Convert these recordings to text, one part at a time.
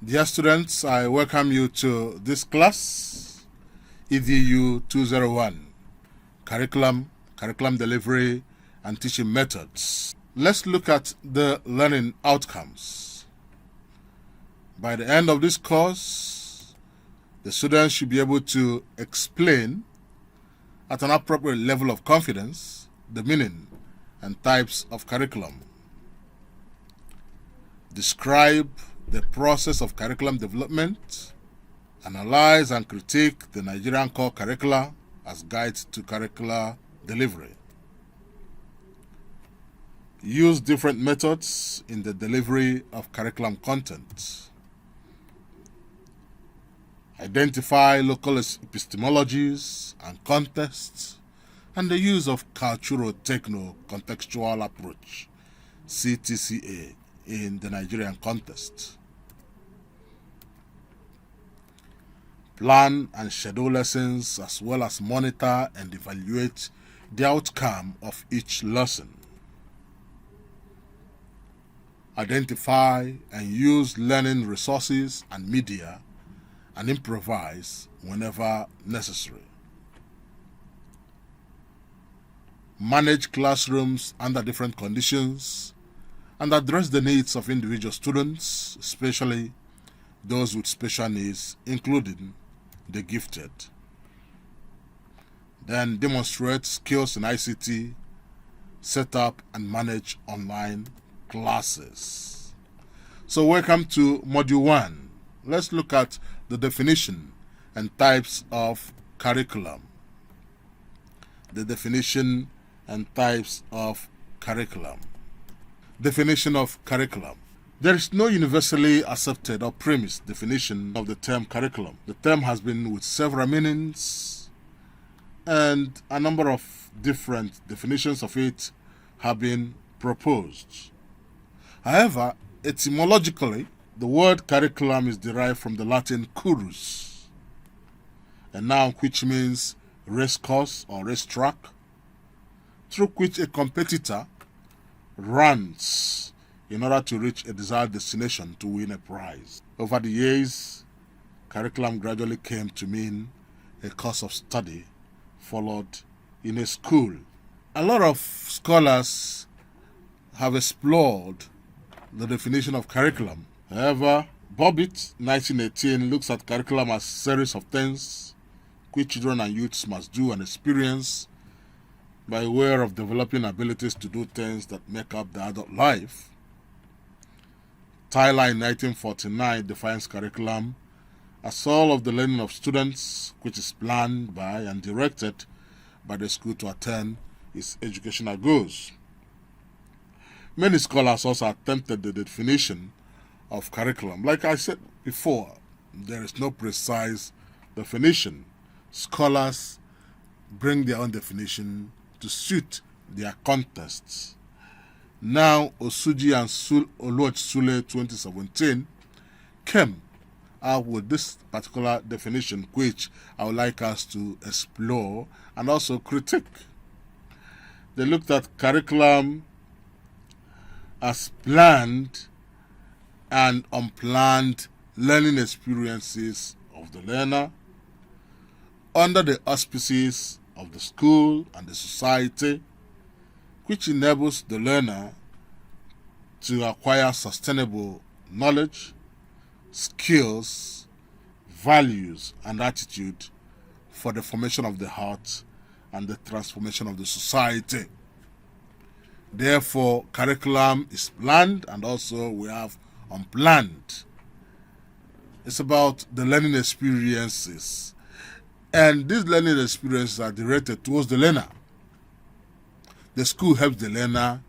Dear students, I welcome you to this class, EDU 201, Curriculum Delivery, and Teaching Methods. Let's look at the learning outcomes. By the end of this course, the students should be able to explain at an appropriate level of confidence the meaning and types of curriculum. Describe the process of curriculum development, analyze and critique the Nigerian core curricula as guides to curricular delivery. Use different methods in the delivery of curriculum content. Identify local epistemologies and contexts and the use of cultural-techno-contextual approach, CTCA, in the Nigerian context. Plan and schedule lessons as well as monitor and evaluate the outcome of each lesson. Identify and use learning resources and media and improvise whenever necessary. Manage classrooms under different conditions and address the needs of individual students, especially those with special needs, including the gifted. Then demonstrate skills in ICT, set up and manage online classes. So welcome to Module 1. Let's look at the definition and types of curriculum. The definition and types of curriculum. Definition of curriculum. There is no universally accepted or premised definition of the term curriculum. The term has been with several meanings, and a number of different definitions of it have been proposed. However, etymologically, the word curriculum is derived from the Latin currus, a noun which means race course or racetrack, through which a competitor runs in order to reach a desired destination to win a prize. Over the years, curriculum gradually came to mean a course of study followed in a school. A lot of scholars have explored the definition of curriculum. However, Bobbitt, 1918, looks at curriculum as a series of things which children and youths must do and experience by way of developing abilities to do things that make up the adult life. Tyler in 1949 defines curriculum as all of the learning of students which is planned by and directed by the school to attain its educational goals. Many scholars also attempted the definition of curriculum. Like I said before, there is no precise definition. Scholars bring their own definition to suit their contexts. Now, Osuji and Sule 2017 came out with this particular definition, which I would like us to explore and also critique. They looked at curriculum as planned and unplanned learning experiences of the learner under the auspices of the school and the society, which enables the learner to acquire sustainable knowledge, skills, values, and attitude for the formation of the heart and the transformation of the society. Therefore, curriculum is planned and also we have unplanned. It's about the learning experiences. And these learning experiences are directed towards the learner. The school helps the learner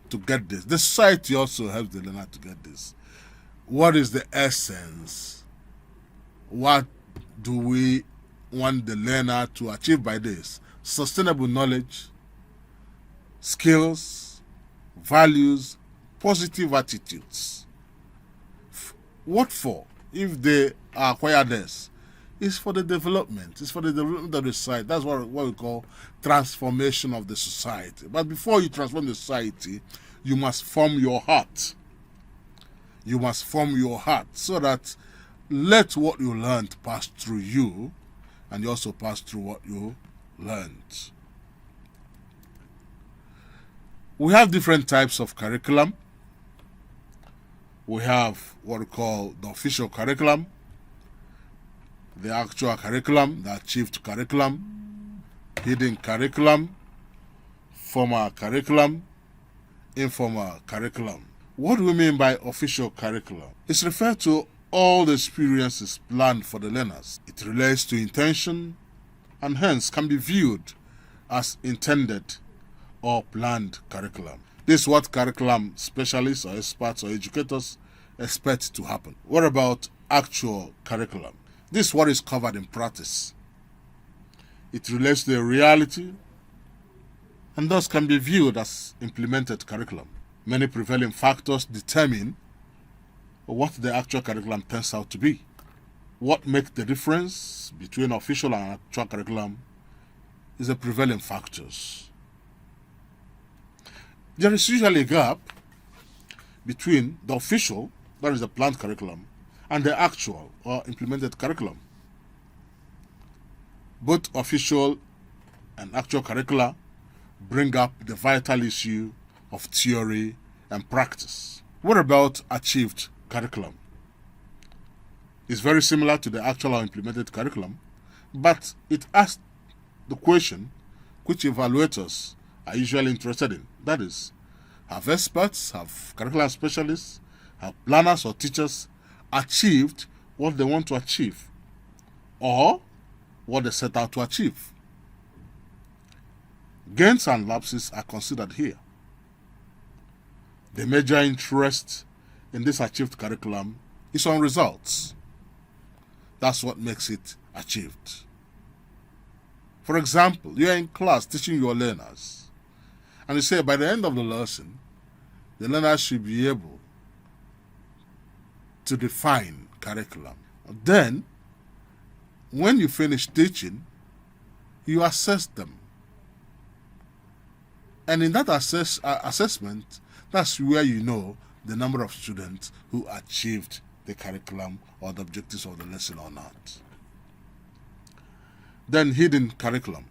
to get this. The society also helps the learner to get this. What is the essence? What do we want the learner to achieve by this? Sustainable knowledge, skills, values, positive attitudes. What for? If they acquire this, it's for the development. It's for the development of the society. That's what we call transformation of the society. But before you transform the society, you must form your heart. You must form your heart so that let what you learned pass through you, and you also pass through what you learned. We have different types of curriculum. We have what we call the official curriculum, the actual curriculum, the achieved curriculum, hidden curriculum, formal curriculum, informal curriculum. What do we mean by official curriculum? It's referred to all the experiences planned for the learners. It relates to intention and hence can be viewed as intended or planned curriculum. This is what curriculum specialists or experts or educators expect to happen. What about actual curriculum? This is what is covered in practice. It relates to the reality and thus can be viewed as implemented curriculum. Many prevailing factors determine what the actual curriculum turns out to be. What makes the difference between official and actual curriculum is the prevailing factors. There is usually a gap between the official, that is the planned curriculum, and the actual or implemented curriculum. Both official and actual curricula bring up the vital issue of theory and practice. What about achieved curriculum? It's very similar to the actual or implemented curriculum, but it asks the question which evaluators are usually interested in. That is, have experts, have curriculum specialists, have planners or teachers achieved what they want to achieve or what they set out to achieve? Gains and lapses are considered here. The major interest in this achieved curriculum is on results. That's what makes it achieved. For example, you are in class teaching your learners, and you say by the end of the lesson, the learners should be able to define curriculum. Then, when you finish teaching, you assess them. And in that assessment, that's where you know the number of students who achieved the curriculum or the objectives of the lesson or not. Then hidden curriculum.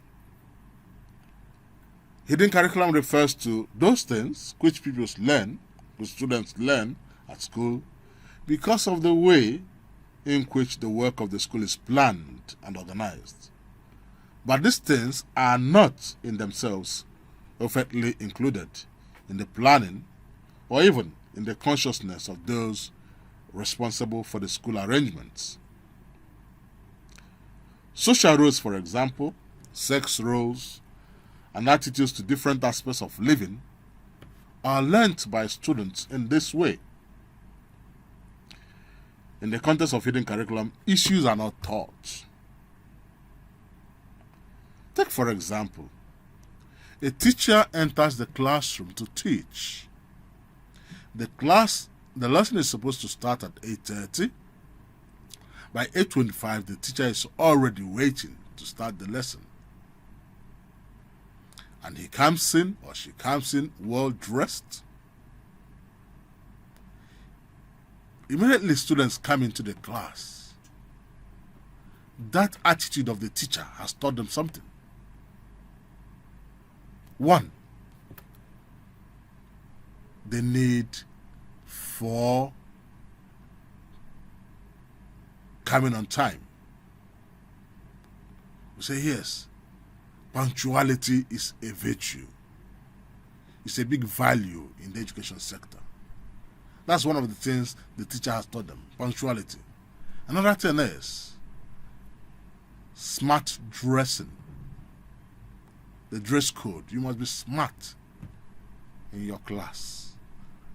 Hidden curriculum refers to those things which students learn at school because of the way in which the work of the school is planned and organized. But these things are not in themselves perfectly included in the planning or even in the consciousness of those responsible for the school arrangements. Social roles, for example, sex roles, and attitudes to different aspects of living are learnt by students in this way. In the context of hidden curriculum, issues are not taught. Take, for example, a teacher enters the classroom to teach. The lesson is supposed to start at 8:30. By 8:25, the teacher is already waiting to start the lesson. And he comes in or she comes in well dressed. Immediately students come into the class. That attitude of the teacher has taught them something. One, the need for coming on time. We say yes, punctuality is a virtue. It's a big value in the education sector. That's one of the things the teacher has taught them, punctuality. Another thing is smart dressing. The dress code. You must be smart in your class,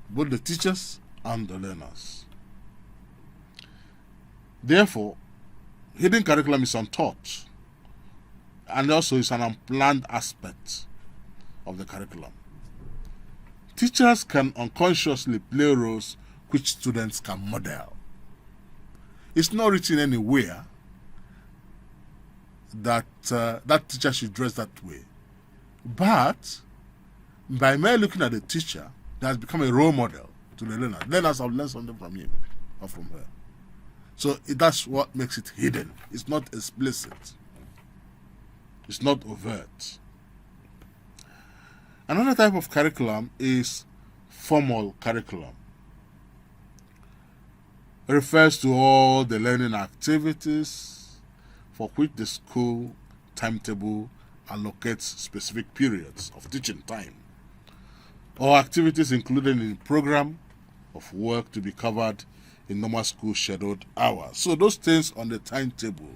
both the teachers and the learners. Therefore, hidden curriculum is untaught and also is an unplanned aspect of the curriculum. Teachers can unconsciously play roles which students can model. It's not written anywhere that that teacher should dress that way. But by mere looking at the teacher, that has become a role model to the learner. Learners have learned something from him or from her. So that's what makes it hidden. It's not explicit. It's not overt. Another type of curriculum is formal curriculum. It refers to all the learning activities for which the school timetable allocates specific periods of teaching time, or activities included in the program of work to be covered in normal school scheduled hours. So those things on the timetable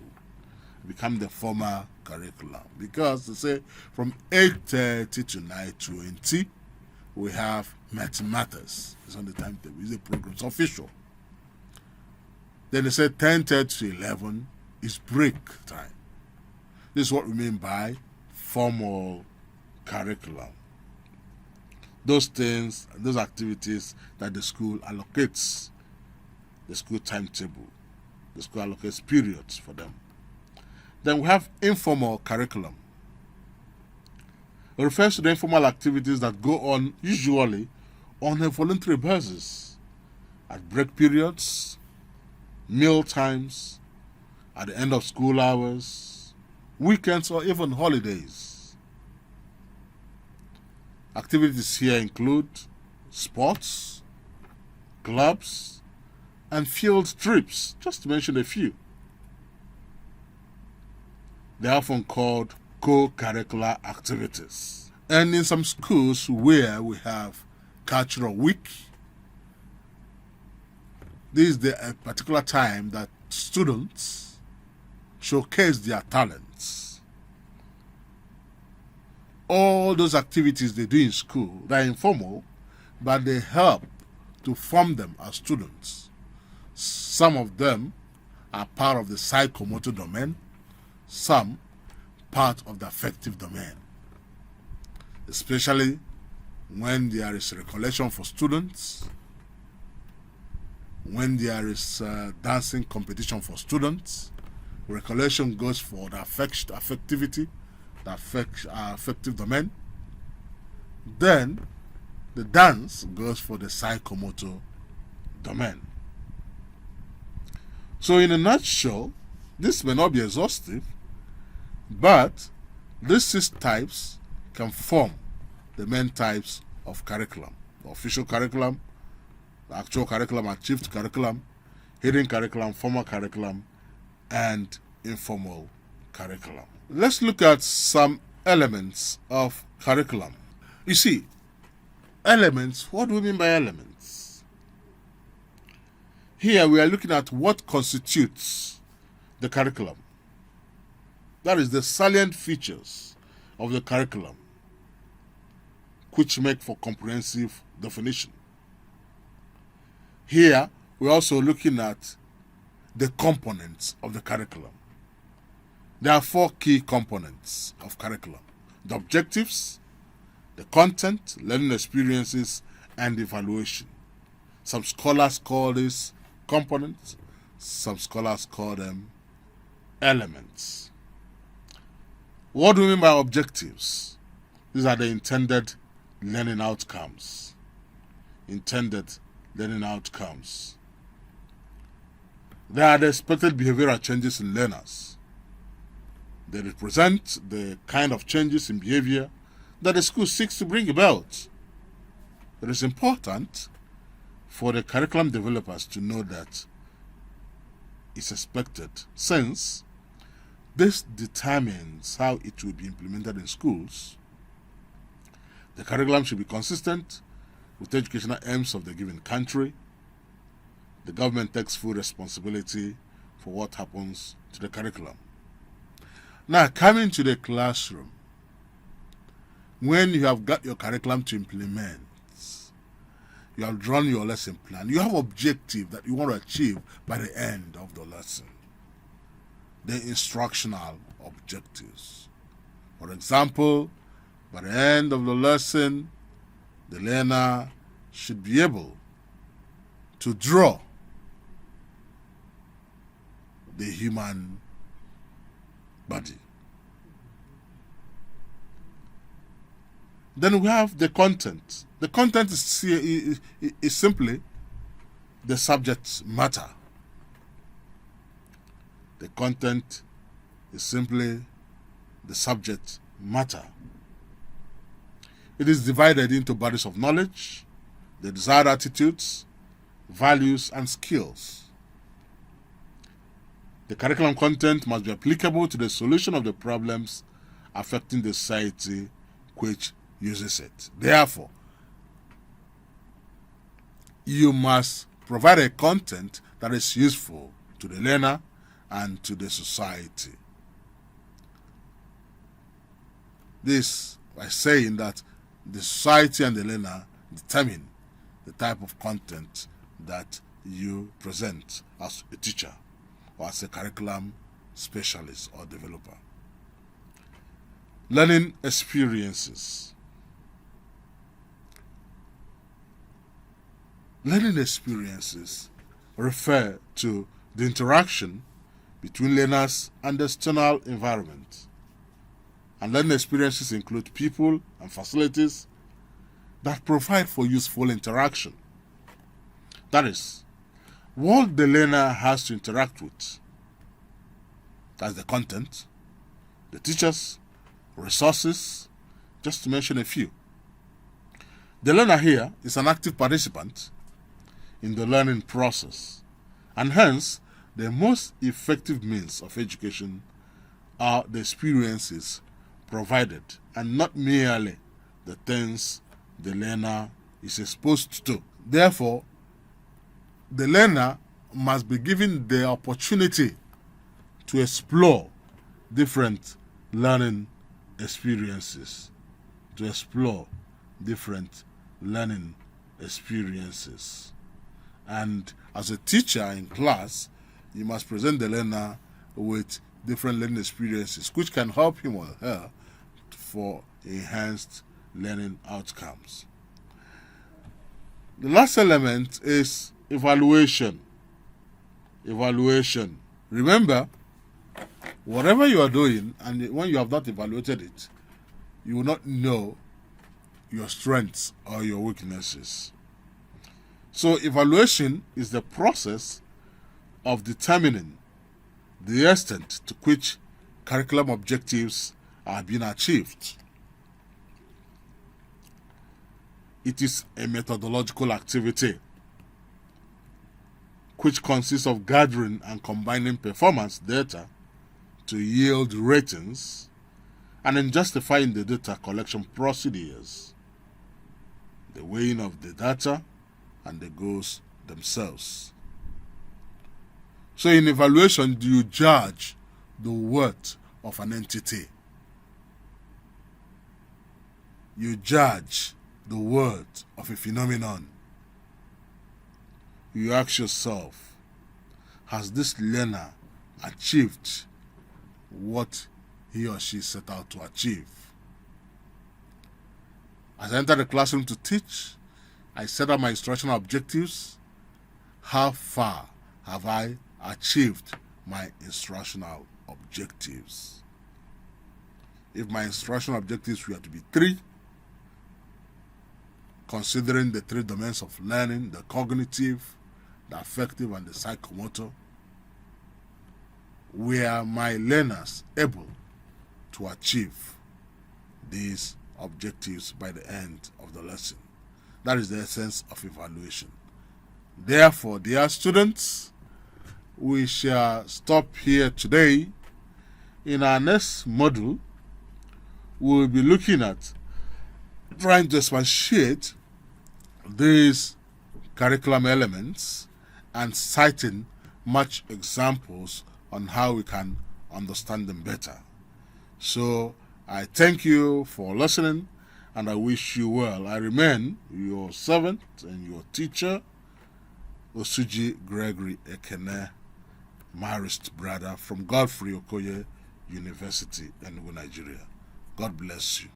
become the formal curriculum, because they say from 8:30 to 9:20 we have mathematics. It's on the timetable. It's a program. It's official. Then they say 10:30 to 11 is break time. This is what we mean by formal curriculum. Those things, those activities that the school allocates, the school timetable, the school allocates periods for them. Then we have informal curriculum. It refers to the informal activities that go on usually on a voluntary basis, at break periods, meal times, at the end of school hours, weekends, or even holidays. Activities here include sports, clubs, and field trips, just to mention a few. They're often called co-curricular activities. And in some schools where we have cultural week, this is a particular time that students showcase their talents. All those activities they do in school, they're informal, but they help to form them as students. Some of them are part of the psychomotor domain, some part of the affective domain, especially when there is recollection for students, when there is dancing competition for students. Recollection goes for the affectivity, the affective domain. Then the dance goes for the psychomotor domain. So in a nutshell, this may not be exhaustive, but these 6 types can form the main types of curriculum: the official curriculum, the actual curriculum, achieved curriculum, hidden curriculum, formal curriculum, and informal curriculum. Let's look at some elements of curriculum. You see, elements, what do we mean by elements? Here we are looking at what constitutes the curriculum. That is the salient features of the curriculum, which make for comprehensive definition. Here we're also looking at the components of the curriculum. There are 4 key components of curriculum: the objectives, the content, learning experiences, and evaluation. Some scholars call these components, some scholars call them elements. What do we mean by objectives? These are the intended learning outcomes. Intended learning outcomes. They are the expected behavioral changes in learners. They represent the kind of changes in behavior that the school seeks to bring about. It is important for the curriculum developers to know that it's expected, since this determines how it will be implemented in schools. The curriculum should be consistent with the educational aims of the given country. The government takes full responsibility for what happens to the curriculum. Now, coming to the classroom, when you have got your curriculum to implement, you have drawn your lesson plan, you have objective that you want to achieve by the end of the lesson. The instructional objectives. For example, by the end of the lesson, the learner should be able to draw the human body. Then we have the content The content is simply the subject matter. The content is simply the subject matter. It is divided into bodies of knowledge, the desired attitudes, values, and skills. The curriculum content must be applicable to the solution of the problems affecting the society which uses it. Therefore, you must provide a content that is useful to the learner and to the society. This by saying that the society and the learner determine the type of content that you present as a teacher or as a curriculum specialist or developer. Learning experiences. Learning experiences refer to the interaction between learners and the external environment. And learning experiences include people and facilities that provide for useful interaction. That is, what the learner has to interact with. That's the content, the teachers, resources, just to mention a few. The learner here is an active participant in the learning process, and hence the most effective means of education are the experiences provided and not merely the things the learner is exposed to. Therefore, the learner must be given the opportunity to explore different learning experiences. And as a teacher in class, you must present the learner with different learning experiences which can help him or her for enhanced learning outcomes. The last element is evaluation. Remember, whatever you are doing, and when you have not evaluated it, you will not know your strengths or your weaknesses. So evaluation is the process of determining the extent to which curriculum objectives are being achieved. It is a methodological activity which consists of gathering and combining performance data to yield ratings and in justifying the data collection procedures, the weighing of the data, and the goals themselves. So in evaluation, do you judge the worth of an entity? You judge the worth of a phenomenon. You ask yourself, has this learner achieved what he or she set out to achieve? As I enter the classroom to teach, I set up my instructional objectives. How far have I achieved my instructional objectives? If my instructional objectives were to be 3, considering the 3 domains of learning, the cognitive, the affective, and the psychomotor, were my learners able to achieve these objectives by the end of the lesson? That is the essence of evaluation. Therefore, dear students, we shall stop here today. In our next module, we will be looking at trying to expatiate these curriculum elements and citing much examples on how we can understand them better. So I thank you for listening and I wish you well. I remain your servant and your teacher, Osuji Gregory Ekene, Marist brother from Godfrey Okoye University, Enugu, Nigeria. God bless you.